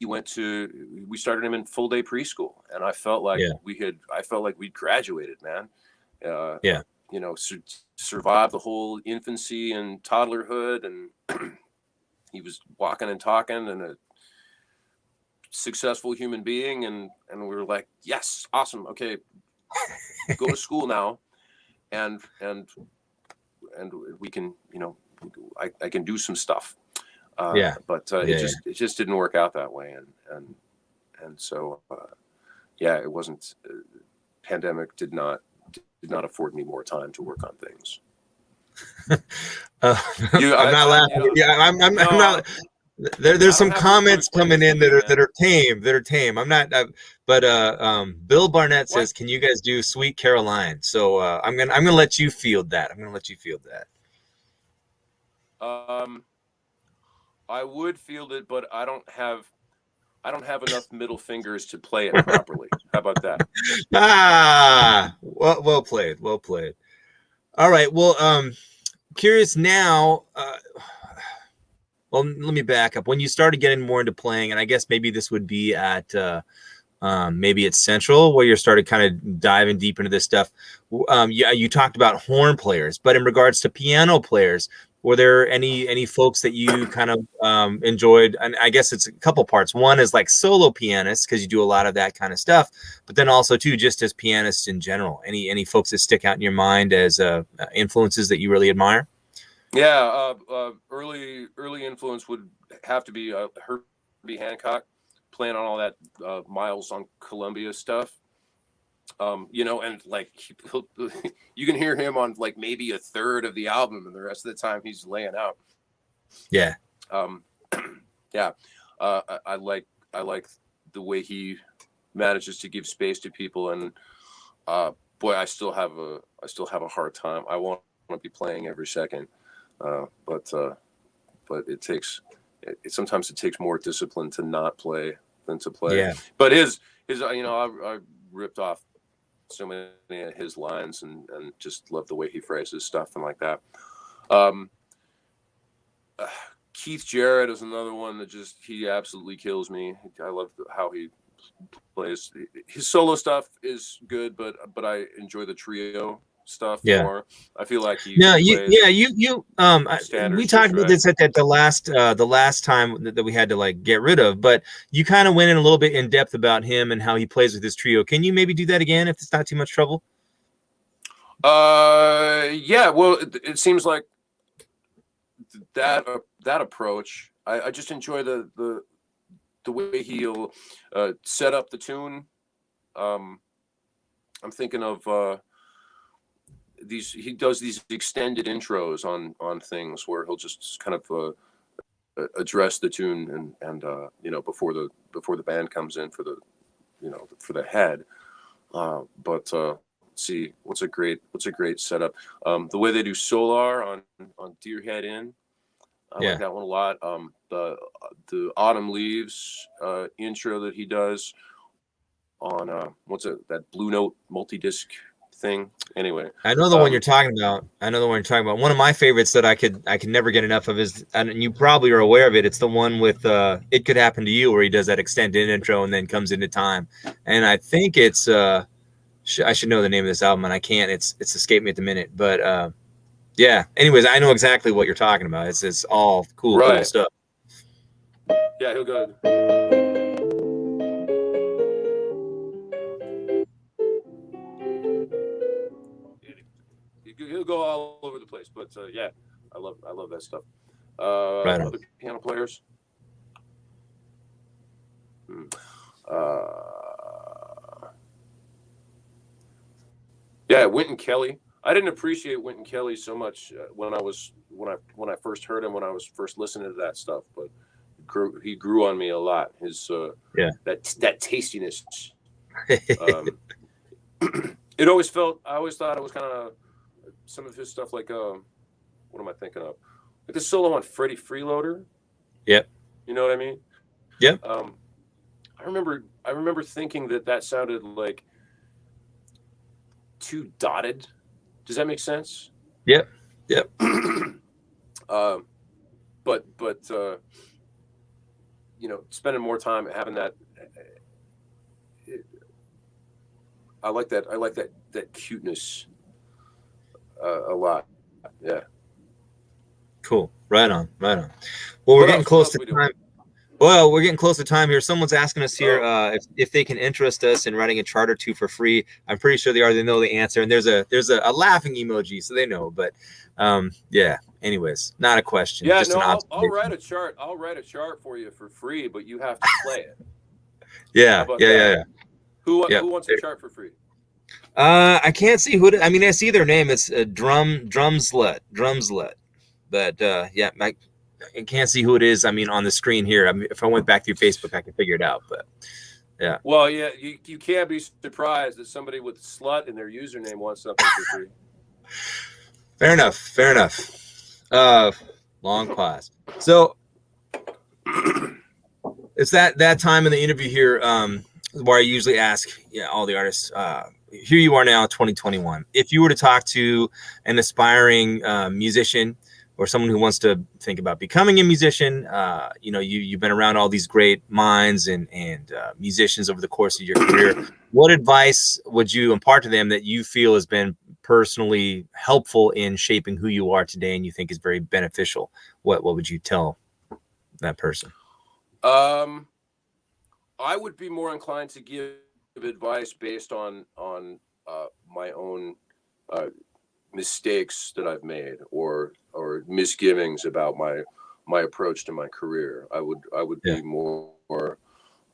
We started him in full day preschool, and I felt like we'd graduated, man. Survived the whole infancy and toddlerhood, and he was walking and talking and a successful human being, and we were like, yes, awesome, okay, go to school now, and we can, I can do some stuff. But it just didn't work out that way, and so it wasn't. Pandemic did not afford me more time to work on things. I'm not laughing. I'm not. There's some comments coming in that are tame. I'm not. But Bill Barnett says, "Can you guys do Sweet Caroline?" So I'm gonna let you field that. I would field it, but I don't have enough middle fingers to play it properly. How about that? Well played. All right. Well, curious now. Well, let me back up. When you started getting more into playing, and I guess maybe this would be at maybe at Central, where you started kind of diving deep into this stuff. You talked about horn players, but in regards to piano players, were there any folks that you kind of enjoyed? And I guess it's a couple parts. One is like solo pianists, because you do a lot of that kind of stuff, but then also too, just as pianists in general. Any folks that stick out in your mind as influences that you really admire? Yeah, early influence would have to be Herbie Hancock, playing on all that Miles on Columbia stuff. And like you can hear him on like maybe a third of the album, and the rest of the time he's laying out. Yeah. I like the way he manages to give space to people, and boy, I still have a hard time. I want to be playing every second, but sometimes it takes more discipline to not play than to play. Yeah. But his I ripped off so many of his lines and just love the way he phrases stuff and like that. Keith Jarrett is another one that he absolutely kills me. I love how he plays. His solo stuff is good, but I enjoy the trio stuff more. I feel like we talked about this at the last time that we had to like get rid of, but you kind of went in a little bit in depth about him and how he plays with his trio. Can you maybe do that again if it's not too much trouble? Well, it seems like that approach. I just enjoy the way he'll set up the tune. I'm thinking of he does these extended intros on things where he'll just kind of address the tune and before the band comes in for the head. But see what's a great setup. The way they do Solar on Deer Head Inn, I like that one a lot. The Autumn Leaves intro that he does on that Blue Note multi-disc thing. Anyway, I know the one you're talking about. I know the one you're talking about. One of my favorites that I could never get enough of is, and you probably are aware of it. It's the one with "It Could Happen to You," where he does that extended intro and then comes into time. And I think it's I should know the name of this album, and I can't. It's escaped me at the minute. But yeah. Anyways, I know exactly what you're talking about. It's all cool stuff. Yeah, he'll go. He'll go all over the place, but yeah, I love that stuff. Right on. Other piano players. Yeah, Wynton Kelly. I didn't appreciate Wynton Kelly so much when I first heard him, when I was first listening to that stuff, but he grew on me a lot. His that tastiness. I always thought it was kind of some of his stuff like what am I thinking of? Like the solo on Freddie Freeloader. Yep. You know what I mean? Yep. I remember thinking that sounded like too dotted. Does that make sense? Yep. But spending more time having that, I like that cuteness a lot. Yeah. Cool. Right on. Well, we're getting close to time. Well, we're getting close to time here. Someone's asking us here if they can interest us in writing a chart or two for free. I'm pretty sure they already know the answer. And there's a laughing emoji, so they know. But yeah. Anyways, not a question. Yeah, just I'll write a chart. I'll write a chart for you for free, but you have to play it. Yeah. Who wants a chart for free? I can't see who. I mean, I see their name. It's Drumslet. But yeah, I can't see who it is. I mean, on the screen here. I mean, if I went back through Facebook, I could figure it out. But yeah. Well, yeah, you can't be surprised that somebody with slut in their username wants something for free. Fair enough. Long pause. So it's that time in the interview here where I usually ask all the artists. Here you are now, 2021. If you were to talk to an aspiring musician or someone who wants to think about becoming a musician, you've been around all these great minds and musicians over the course of your career. What advice would you impart to them that you feel has been personally helpful in shaping who you are today and you think is very beneficial? What would you tell that person? I would be more inclined to give advice based on my own mistakes that I've made or misgivings about my approach to my career. I would be more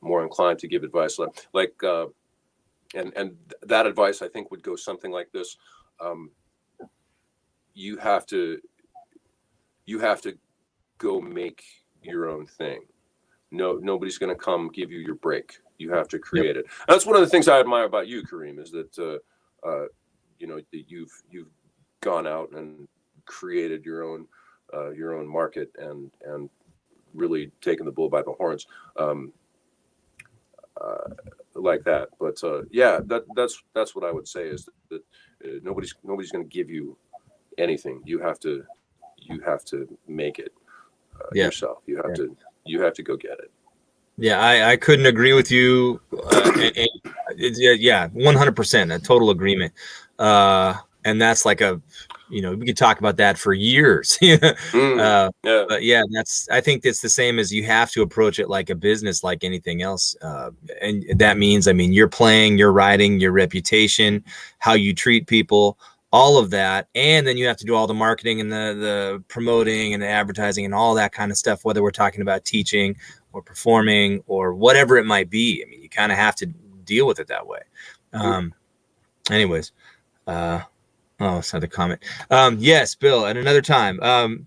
inclined to give advice like and that advice I think would go something like this. You have to go make your own thing. Nobody's going to come give you your break. You have to create it. And that's one of the things I admire about you, Kareem, is that that you've gone out and created your own market and really taken the bull by the horns like that. But that's what I would say is that nobody's going to give you anything. You have to make it yourself. You have to go get it. Yeah, I couldn't agree with you. 100%, a total agreement. And that's like we could talk about that for years. But yeah, I think it's the same as you have to approach it like a business, like anything else. And that means, you're playing, you're writing, your reputation, how you treat people, all of that. And then you have to do all the marketing and the promoting and the advertising and all that kind of stuff, whether we're talking about teaching or performing or whatever it might be. You kind of have to deal with it that way. Anyways, it's another comment. Yes, Bill, at another time. And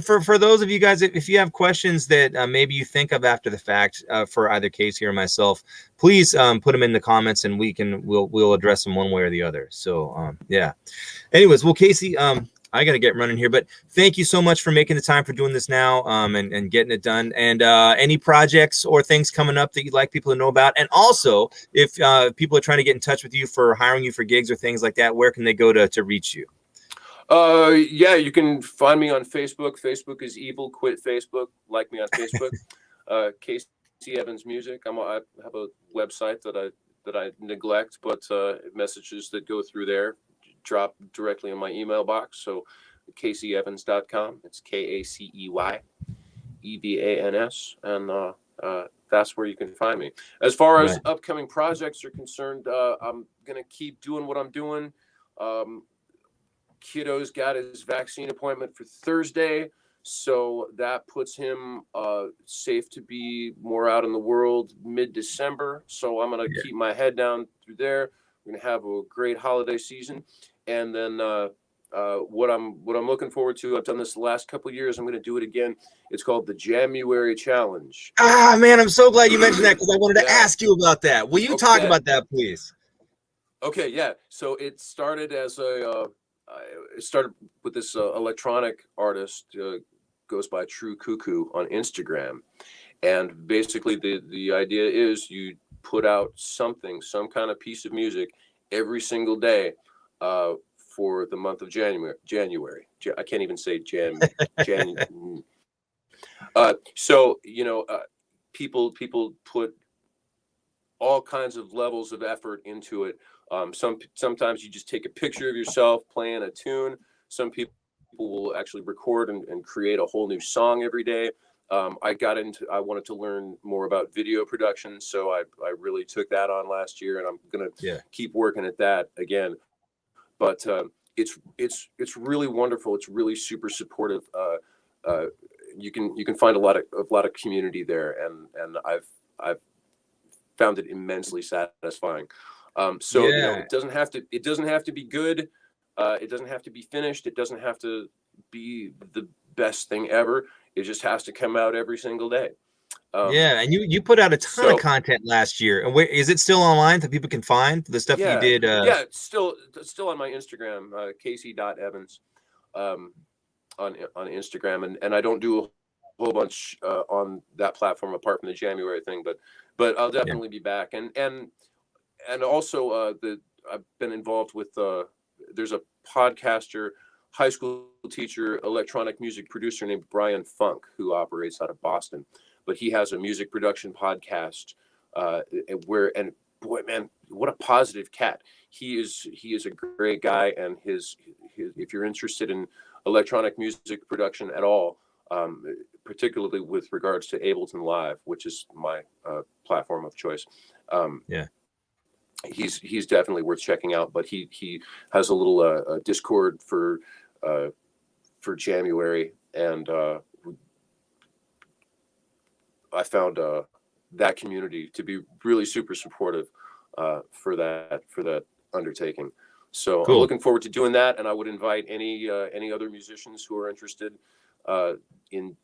for those of you guys, if you have questions that maybe you think of after the fact for either Kacey or myself, please put them in the comments and we'll address them one way or the other. So yeah. Anyways, well, Kacey, I got to get running here, but thank you so much for making the time for doing this now, and getting it done. And any projects or things coming up that you'd like people to know about, and also if people are trying to get in touch with you for hiring you for gigs or things like that, where can they go to reach you? Yeah, you can find me on Facebook. Facebook is evil. Quit Facebook. Like me on Facebook. Kacey Evans Music. I have a website that I neglect, but messages that go through there drop directly in my email box. So kaceyevans.com. It's KACEYEVANS, and that's where you can find me. As far as upcoming projects are concerned, I'm gonna keep doing what I'm doing. Kiddo's got his vaccine appointment for Thursday, so that puts him safe to be more out in the world mid-December. So I'm gonna keep my head down through there. We're gonna have a great holiday season, and then what I'm looking forward to. I've done this the last couple of years. I'm gonna do it again. It's called the January Challenge. Ah, man, I'm so glad you mentioned that, because I wanted to ask you about that. Will you talk about that, please? Okay, yeah. So it started as it started with this electronic artist, goes by True Cuckoo on Instagram, and basically the idea is you put out some kind of piece of music every single day for the month of January. I can't even say so people put all kinds of levels of effort into it. Sometimes you just take a picture of yourself playing a tune. Some people will actually record and create a whole new song every day. I wanted to learn more about video production, so I really took that on last year, and I'm gonna keep working at that again. But it's really wonderful. It's really super supportive. You can find a lot of community there, and I've found it immensely satisfying. It doesn't have to be good. It doesn't have to be finished. It doesn't have to be the best thing ever. It just has to come out every single day. And you put out a ton of content last year. And is it still online that people can find the stuff you did? It's still on my Instagram, Kacey.Evans, on Instagram, and I don't do a whole bunch on that platform apart from the January thing, but I'll definitely be back. And also I've been involved with there's a podcaster, high school teacher, electronic music producer named Brian Funk, who operates out of Boston, but he has a music production podcast and boy, man, what a positive cat. He is a great guy, and his if you're interested in electronic music production at all, particularly with regards to Ableton Live, which is my platform of choice. He's definitely worth checking out, but he has a little Discord for January, and I found that community to be really super supportive for that undertaking. So cool. I'm looking forward to doing that, and I would invite any other musicians who are interested in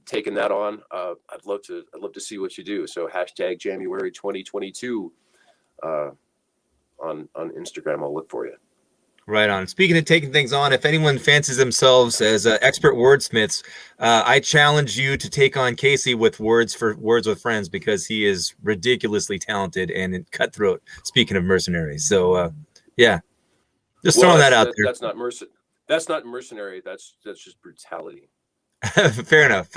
taking that on. I'd love to see what you do. So hashtag January 2022 on Instagram. I'll look for you. Right on. Speaking of taking things on, if anyone fancies themselves as expert wordsmiths, I challenge you to take on Kacey with Words with Friends, because he is ridiculously talented and cutthroat. Speaking of mercenaries, so just throwing that out there. That's not mercenary. That's just brutality. Fair enough.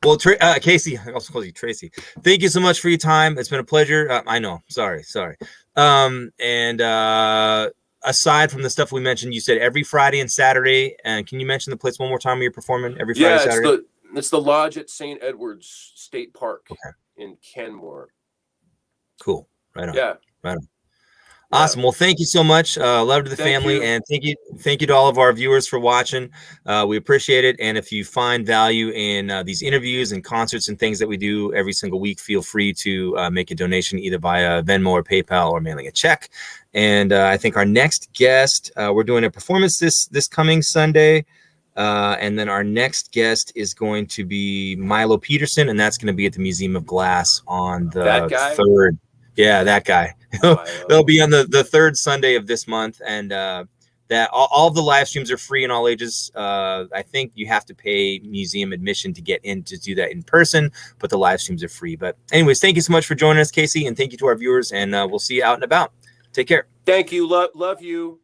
Well, Kacey, I also call you Tracy. Thank you so much for your time. It's been a pleasure. I know. Sorry. Aside from the stuff we mentioned, you said every Friday and Saturday. And can you mention the place one more time where you're performing every Friday and Saturday? It's the Lodge at St. Edward's State Park in Canmore. Cool. Right on. Yeah. Right on. Awesome. Well, thank you so much. Love to the family, and thank you to all of our viewers for watching. We appreciate it. And if you find value in these interviews and concerts and things that we do every single week, feel free to make a donation either via Venmo or PayPal or mailing a check. And I think our next guest, we're doing a performance this coming Sunday. And then our next guest is going to be Milo Peterson, and that's going to be at the Museum of Glass on the 3rd. Yeah, that guy. They'll be on the 3rd Sunday of this month, and that all of the live streams are free in all ages. I think you have to pay museum admission to get in to do that in person, but the live streams are free. But anyways, thank you so much for joining us, Kacey, and thank you to our viewers, and we'll see you out and about. Take care. Thank you. Love you.